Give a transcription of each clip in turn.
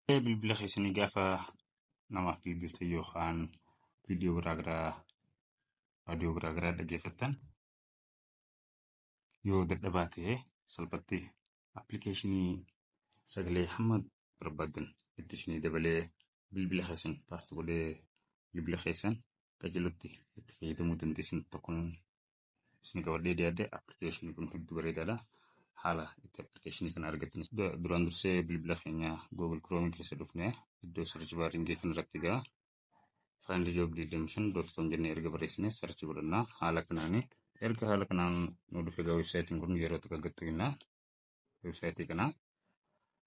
Bilbila keessanii gaafa namaaf bilbiltan yookaan viidiyoo garaagaraa, raadiyoo garaagaraa dhaggeeffattan yoo dadhabaa ta'e salphatti appilikeeshinii sagalee hamma barbaadan itti isinii dabalee bilbila keessan paartii godhee bilbila keessan qajeelutti itti fayyadamuu dandeessan tokkoon isin qabadhee dhiyaadde appilikeeshinii kun hedduu bareedaadha. Haala itti appilikeeshinii kana argattanis duraan dursee bilbila keenya Google Chrome keessa dhufnee iddoo sarchi baaringii kanarratti egaa find job 25.com jennee erga barreessinee sarchi godhannaa. Haala kanaan erga haala kanaan nu dhufe egaa weebsaayitiin kun yeroo tokko argattuinaa weebsaayitii kana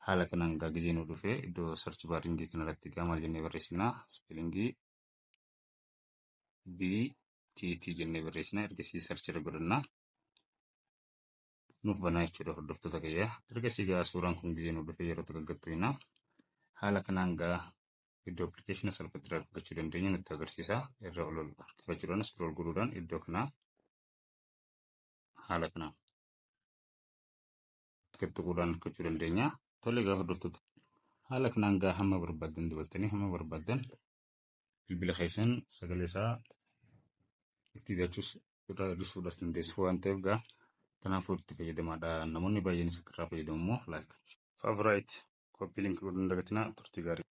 haala kanaan egaa gizee nu dhufe iddoo sarchi baaringii kanarratti egaa maal jennee barreessinaa spellingii BTT jennee barreessinaa ergasii sarchi irra godhannaa. Nuuf banaa jechuudha hordoftoota kiyyaa. Ergasii egaa suuraan kun gizee nu dhufe yeroo tokko argattuinaa haala kanaan egaa iddoo appilikeeshina salphatti argachuu dandeenya nutti agarsiisa. Irra ol harkifachuudhaan scroll godhuudhaan iddoo kanaa haala kanaan tuquudhaan argachuu dandeenya. Tole egaa hordoftoota haala kanaan egaa hamma barbaadan dabaltanii hamma barbaadan bilbila keessan sagalee isaa itti hir'isuudhaaf dandeessu waan ta'eef egaa kanaafuu itti fayyadamaadha. Namoonni baay'een isa irraa fayyadamu immoo like favorite copy link godhuun dagatinaa turtii gaarii.